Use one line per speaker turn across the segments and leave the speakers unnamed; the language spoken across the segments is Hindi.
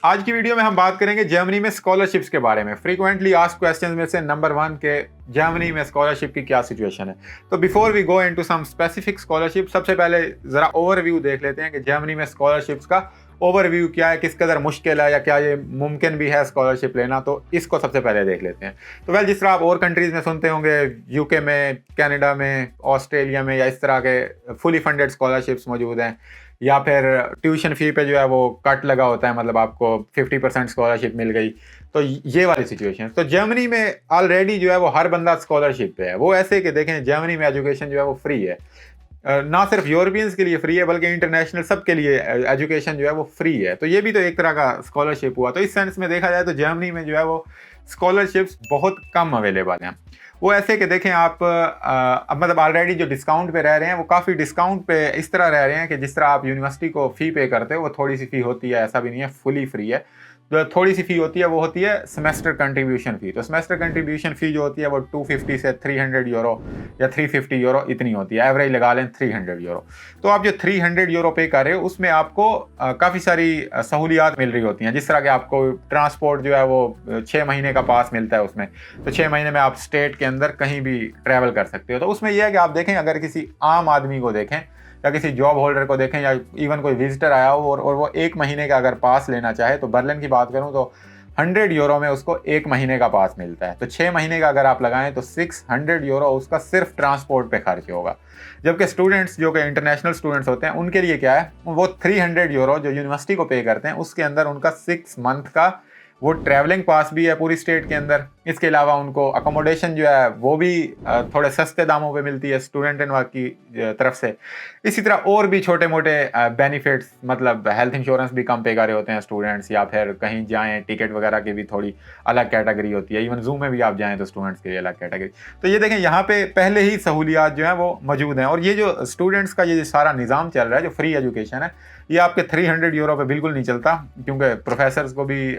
आज की वीडियो में हम बात करेंगे जर्मनी में स्कॉलरशिप्स के बारे में। फ्रीक्वेंटली आस्क्ड क्वेश्चंस में से नंबर 1 के जर्मनी में स्कॉलरशिप की क्या सिचुएशन है। तो before we go into some specific scholarship, सबसे पहले जरा ओवरव्यू देख लेते हैं कि जर्मनी में स्कॉलरशिप्स का ओवरव्यू क्या है, किस कदर मुश्किल है या क्या ये मुमकिन भी है स्कॉलरशिप लेना। तो इसको सबसे पहले देख लेते हैं। तो वेल, जिस तरह आप और कंट्रीज में सुनते होंगे, यूके में, कनाडा में, ऑस्ट्रेलिया में, या इस तरह के फुली फंडेड स्कॉलरशिप्स मौजूद हैं, या फिर ट्यूशन फी पे जो है वो कट लगा होता है, मतलब आपको 50% स्कॉलरशिप मिल गई। तो ये वाली सिचुएशन। तो जर्मनी में ऑलरेडी जो है वो हर बंदा स्कॉलरशिप पे है। वो ऐसे कि देखें, जर्मनी में एजुकेशन जो है वो फ्री है। ना सिर्फ यूरोपियंस के लिए फ्री है बल्कि इंटरनेशनल सबके लिए एजुकेशन जो है वो फ्री है। तो ये भी तो एक तरह का स्कॉलरशिप हुआ। तो इस सेंस में देखा जाए तो जर्मनी में जो है वो स्कॉलरशिप्स बहुत कम अवेलेबल हैं। वो ऐसे कि देखें आप मतलब ऑलरेडी जो डिस्काउंट पे रह रहे हैं वो काफ़ी डिस्काउंट पे इस तरह रह रहे हैं कि जिस तरह आप यूनिवर्सिटी को फ़ी पे करते हो वो थोड़ी सी फ़ी होती है, ऐसा भी नहीं है फुली फ्री है। जो थोड़ी सी फ़ी होती है वो होती है सेमेस्टर कंट्रीब्यूशन फ़ी। तो सेमेस्टर कंट्रीब्यूशन फ़ी जो होती है वो 250 से 300 यूरो या 350 यूरो इतनी होती है। एवरेज लगा लें 300 यूरो। तो आप जो 300 यूरो पे कर रहे हो उसमें आपको काफ़ी सारी सहूलियात मिल रही होती हैं। जिस तरह के आपको ट्रांसपोर्ट जो है वो 6 महीने का पास मिलता है उसमें। तो 6 महीने में आप स्टेट के अंदर कहीं भी ट्रैवल कर सकते हो। तो उसमें यह है कि आप देखें, अगर किसी आम आदमी को देखें या किसी जॉब होल्डर को देखें या इवन कोई विजिटर आया हो और वो 1 महीने का अगर पास लेना चाहे, तो बर्लिन की बात करूं तो 100 यूरो में उसको 1 महीने का पास मिलता है। तो 6 महीने का अगर आप लगाएं तो 600 यूरो उसका सिर्फ ट्रांसपोर्ट पे खर्च होगा। जबकि स्टूडेंट्स जो कि इंटरनेशनल स्टूडेंट्स होते हैं उनके लिए क्या है, वो 300 यूरो जो यूनिवर्सिटी को पे करते हैं उसके अंदर उनका 6 मंथ का वो ट्रैवलिंग पास भी है पूरी स्टेट के अंदर। इसके अलावा उनको अकोमोडेशन जो है वो भी थोड़े सस्ते दामों पे मिलती है स्टूडेंट एंड वर्क की तरफ से। इसी तरह और भी छोटे मोटे बेनिफिट्स, मतलब हेल्थ इंश्योरेंस भी कम पे कर रहे होते हैं स्टूडेंट्स, या फिर कहीं जाएं टिकट वगैरह की भी थोड़ी अलग कैटेगरी होती है। इवन जू में भी आप जाएं तो स्टूडेंट्स के लिए अलग कैटेगरी। तो ये देखें, यहाँ पे पहले ही सहूलियात जो है वो मौजूद हैं। और ये जो स्टूडेंट्स का ये सारा निज़ाम चल रहा है, जो फ्री एजुकेशन है, ये आपके 300 यूरो पे बिल्कुल नहीं चलता, क्योंकि प्रोफेसर्स को भी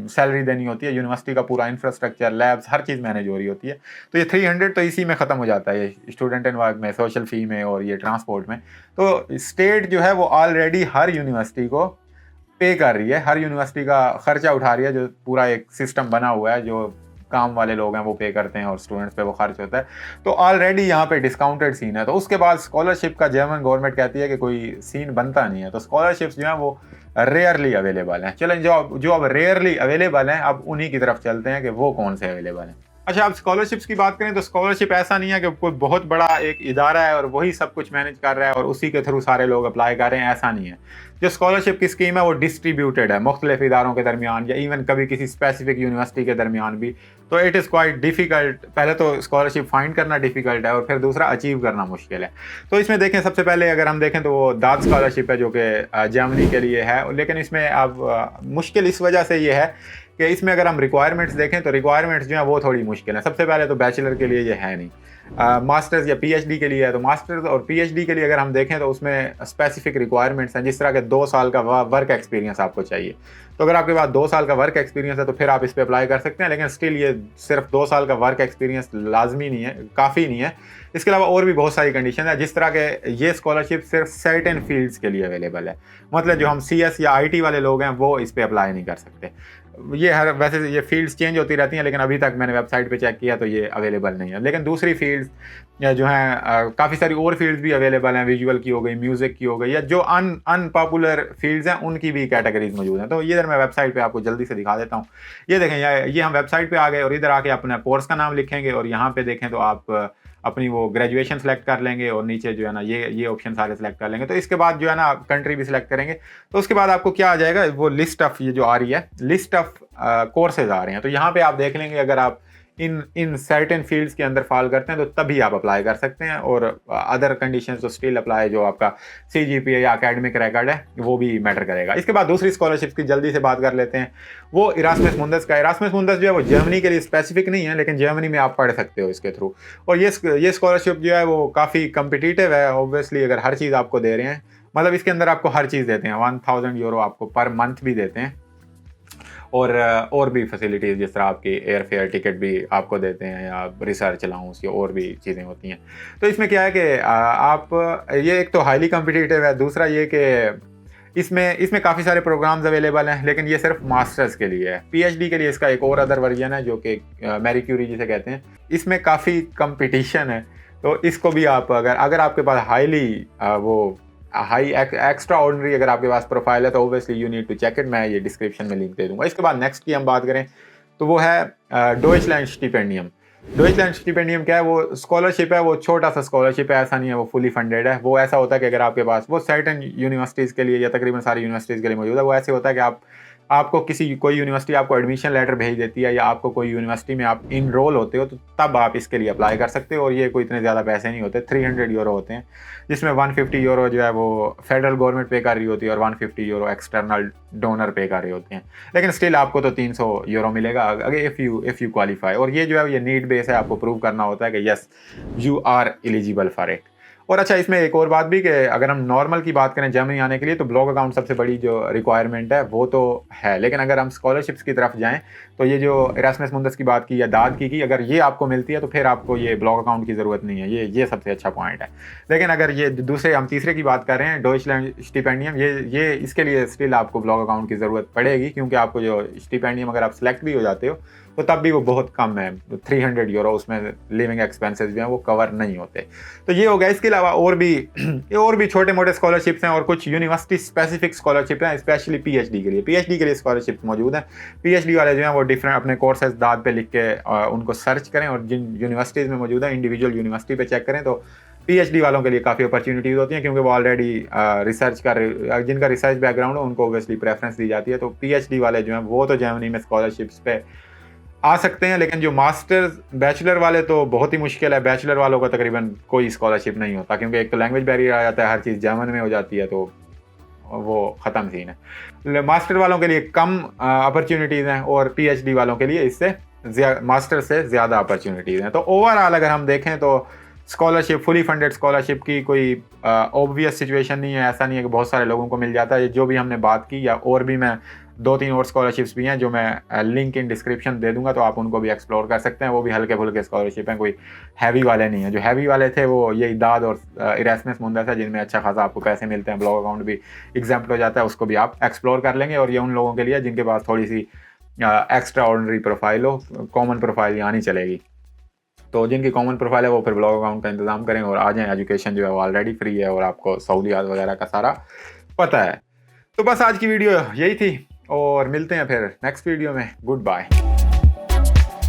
सैलरी देनी होती है। यूनिवर्सिटी का पूरा इंफ्रास्ट्रक्चर, लैब्स, हर चीज़ मैनेज हो रही होती है। तो ये 300 तो इसी में ख़त्म हो जाता है, ये स्टूडेंट एंड वर्क में, सोशल फ़ी में और ये ट्रांसपोर्ट में। तो स्टेट जो है वो ऑलरेडी हर यूनिवर्सिटी को पे कर रही है, हर यूनिवर्सिटी का खर्चा उठा रही है। जो पूरा एक सिस्टम बना हुआ है, जो काम वाले लोग हैं वो पे करते हैं और स्टूडेंट्स पे वो खर्च होता है। तो ऑलरेडी यहाँ पे डिस्काउंटेड सीन है। तो उसके बाद स्कॉलरशिप का जर्मन गवर्नमेंट कहती है कि कोई सीन बनता नहीं है। तो स्कॉलरशिप्स जो हैं वो रेयरली अवेलेबल हैं। चलें, जो अब रेयरली अवेलेबल हैं, अब उन्हीं की तरफ चलते हैं कि वो कौन से अवेलेबल हैं। अच्छा, आप स्कॉलरशिप्स की बात करें तो स्कॉलरशिप ऐसा नहीं है कि कोई बहुत बड़ा एक इदारा है और वही सब कुछ मैनेज कर रहा है और उसी के थ्रू सारे लोग अप्लाई कर रहे हैं, ऐसा नहीं है। जो स्कॉलरशिप की स्कीम है वो डिस्ट्रीब्यूटेड है मुख्तलिफ इदारों के दरमियान, या इवन कभी किसी स्पेसिफिक यूनिवर्सिटी के दरमियान भी। तो इट इज़ क्वाइट डिफ़िकल्ट। पहले तो स्कॉलरशिप फाइंड करना डिफ़िकल्ट है और फिर दूसरा अचीव करना मुश्किल है। तो इसमें देखें, सबसे पहले अगर हम देखें तो वो दाद स्कॉलरशिप है जो कि जर्मनी के लिए है। लेकिन इसमें अब मुश्किल इस वजह से ये है कि इसमें अगर हम रिक्वायरमेंट्स देखें तो रिक्वायरमेंट्स जो है वो थोड़ी मुश्किल है। सबसे पहले तो बैचलर के लिए ये है नहीं, मास्टर्स या पीएचडी के लिए है। तो मास्टर्स और पीएचडी के लिए अगर हम देखें तो उसमें स्पेसिफिक रिक्वायरमेंट्स हैं, जिस तरह के 2 साल का वर्क एक्सपीरियंस आपको चाहिए। तो अगर आपके पास 2 साल का वर्क एक्सपीरियंस है तो फिर आप इस पर अप्लाई कर सकते हैं। लेकिन स्टिल ये सिर्फ 2 साल का वर्क एक्सपीरियंस लाजमी नहीं है, काफ़ी नहीं है। इसके अलावा और भी बहुत सारी कंडीशन है। जिस तरह के ये स्कॉलरशिप सिर्फ सर्टेन फील्ड्स के लिए अवेलेबल है, मतलब जो हम सीएस या आईटी वाले लोग हैं वो इस पर अप्लाई नहीं कर सकते। ये हर वैसे ये फील्ड्स चेंज होती रहती हैं, लेकिन अभी तक मैंने वेबसाइट पे चेक किया तो ये अवेलेबल नहीं है। लेकिन दूसरी फील्ड्स जो हैं, काफ़ी सारी और फील्ड्स भी अवेलेबल हैं। विजुअल की हो गई, म्यूज़िक की हो गई, या जो अनपॉपुलर फील्ड्स हैं उनकी भी कैटेगरीज मौजूद हैं। तो ये इधर मैं वेबसाइट पे आपको जल्दी से दिखा देता हूँ। ये देखें, ये हम वेबसाइट पे आ गए और इधर आके अपना कोर्स का नाम लिखेंगे और यहाँ पे देखें तो आप अपनी वो ग्रेजुएशन सेलेक्ट कर लेंगे और नीचे जो है ना ये ऑप्शन सारे सेलेक्ट कर लेंगे। तो इसके बाद जो है ना कंट्री भी सिलेक्ट करेंगे। तो उसके बाद आपको क्या आ जाएगा, वो लिस्ट ऑफ, ये जो आ रही है लिस्ट ऑफ कोर्सेज आ रहे हैं। तो यहाँ पे आप देख लेंगे, अगर आप इन सर्टेन फील्ड्स के अंदर फॉल करते हैं तो तभी आप अप्लाई कर सकते हैं। और अदर कंडीशंस तो स्टिल अप्लाई, जो आपका सीजीपीए या एकेडमिक रिकॉर्ड है वो भी मैटर करेगा। इसके बाद दूसरी स्कॉलरशिप की जल्दी से बात कर लेते हैं। वो इरास्मस मुंदस का। इरास्मस मुंदस जो है वो जर्मनी के लिए स्पेसिफिक नहीं है, लेकिन जर्मनी में आप पढ़ सकते हो इसके थ्रू। और ये स्कॉलरशिप जो है वो काफ़ी कम्पिटिटिव है ऑब्वियसली। अगर हर चीज़ आपको दे रहे हैं, मतलब इसके अंदर आपको हर चीज़ देते हैं। 1000 यूरो आपको पर मंथ भी देते हैं और भी फैसिलिटीज़, जिस तरह आपकी एयर फेयर टिकट भी आपको देते हैं, या रिसर्च अलाउंस, या और भी चीज़ें होती हैं। तो इसमें क्या है कि आप, ये एक तो हाईली कम्पिटिटिव है, दूसरा ये कि इसमें काफ़ी सारे प्रोग्राम्स अवेलेबल हैं, लेकिन ये सिर्फ मास्टर्स के लिए है। पीएचडी के लिए इसका एक और अदर वर्जन है जो कि मैरी क्यूरी जिसे कहते हैं। इसमें काफ़ी कंपटीशन है, तो इसको भी आप अगर आपके पास हाई एक्स्ट्रा ऑर्डिनरी अगर आपके पास प्रोफाइल है तो obviously you need to check it. मैं ये डिस्क्रिप्शन में लिंक दे दूंगा। इसके बाद नेक्स्ट की हम बात करें तो वो है डॉइचलैंड स्टिपेंडियम। डॉइचलैंड स्टिपेंडियम क्या है? वो स्कॉलरशिप है, वो छोटा सा स्कॉलरशिप है, ऐसा नहीं है वो फुली फंडेड है। वो ऐसा होता है कि अगर आपके पास वो सर्टेन यूनिवर्सिटीज़ के लिए या तकरीबन सारी यूनिवर्सिटीज़ के लिए मौजूद है। वो ऐसे होता है कि आपको कोई यूनिवर्सिटी आपको एडमिशन लेटर भेज देती है या आपको कोई यूनिवर्सिटी में आप इनरोल होते हो, तो तब आप इसके लिए अप्लाई कर सकते हो। और ये कोई इतने ज़्यादा पैसे नहीं होते, 300 यूरो होते हैं, जिसमें 150 यूरो जो है वो फेडरल गवर्नमेंट पे कर रही होती है और 150 यूरो एक्सटर्नल डोनर पे कर रहे होते हैं। लेकिन स्टिल आपको तो 300 यूरो मिलेगा अगर इफ़ यू क्वालिफाई। और ये जो है ये नीड बेस है, आपको प्रूव करना होता है कि yes you are eligible for it. और अच्छा, इसमें एक और बात भी कि अगर हम नॉर्मल की बात करें जर्मनी आने के लिए, तो ब्लॉग अकाउंट सबसे बड़ी जो रिक्वायरमेंट है वो तो है। लेकिन अगर हम स्कॉलरशिप्स की तरफ जाएं तो ये जो इरास्मस मुंदस की बात की या दाद की अगर ये आपको मिलती है तो फिर आपको ये ब्लॉग अकाउंट की ज़रूरत नहीं है। ये सबसे अच्छा पॉइंट है। लेकिन अगर ये हम तीसरे की बात कर रहे हैं, डॉइचलैंड स्टिपेंडियम, ये इसके लिए स्टिल आपको ब्लॉग अकाउंट की ज़रूरत पड़ेगी, क्योंकि आपको जो स्टिपेंडियम अगर आप सेलेक्ट भी हो जाते हो तो तब भी वो बहुत कम है, 300 यूरो, उसमें लिविंग एक्सपेंसेस जो हैं वो कवर नहीं होते। तो ये हो गया। इसके अलावा और भी छोटे मोटे स्कॉलरशिप्स हैं और कुछ यूनिवर्सिटी स्पेसिफिक स्कॉलरशिप हैं, स्पेशली पीएचडी के लिए स्कॉलरशिप मौजूद हैं। पीएचडी वाले जो हैं वो डिफरेंट अपने कोर्सेज दाद पे लिख के उनको सर्च करें और जिन यूनिवर्सिटीज़ में मौजूद है इंडिविजुअल यूनिवर्सिटी पे चेक करें, तो पीएचडी वालों के लिए काफ़ी अपॉर्चुनिटीज़ होती हैं, क्योंकि वो ऑलरेडी जिनका रिसर्च बैकग्राउंड है उनको ओबियसली प्रेफरेंस दी जाती है। तो पीएचडी वाले जो हैं वो तो जर्मनी में स्कॉलरशिप्स पे आ सकते हैं, लेकिन जो मास्टर्स बैचलर वाले तो बहुत ही मुश्किल है। बैचलर वालों का तकरीबन कोई स्कॉलरशिप नहीं होता, क्योंकि एक तो लैंग्वेज बैरियर आ जाता है, हर चीज़ जर्मन में हो जाती है, तो वो ख़त्म सीन है। मास्टर वालों के लिए कम अपॉर्चुनिटीज़ हैं और पीएचडी वालों के लिए इससे मास्टर से ज़्यादा अपॉर्चुनिटीज़ हैं। तो ओवरऑल अगर हम देखें तो स्कॉलरशिप, फुली फंडेड स्कॉलरशिप की कोई ऑब्वियस सिचुएशन नहीं है। ऐसा नहीं है कि बहुत सारे लोगों को मिल जाता है। जो भी हमने बात की, या और भी मैं 2-3 और स्कॉलरशिप्स भी हैं जो मैं लिंक इन डिस्क्रिप्शन दे दूंगा, तो आप उनको भी एक्सप्लोर कर सकते हैं। वो भी हल्के फुल्के स्कॉलरशिप हैं, कोई हैवी वाले नहीं है। जो हैवी वाले थे वो ये दाद और इरास्मस मुंदस है, जिनमें अच्छा खासा आपको पैसे मिलते हैं, ब्लॉग अकाउंट भी एग्जाम्पल हो जाता है, उसको भी आप एक्सप्लोर कर लेंगे। और ये उन लोगों के लिए जिनके पास थोड़ी सी एक्स्ट्रा ऑर्डिनरी प्रोफाइल हो, कॉमन प्रोफाइल यहाँ नहीं चलेगी। तो जिनकी कॉमन प्रोफाइल है वो फिर ब्लॉग अकाउंट का इंतजाम करें और आ जाएं। एजुकेशन जो है वो ऑलरेडी फ्री है और आपको सहूलियात वगैरह का सारा पता है। तो बस आज की वीडियो यही थी और मिलते हैं फिर नेक्स्ट वीडियो में। Good bye.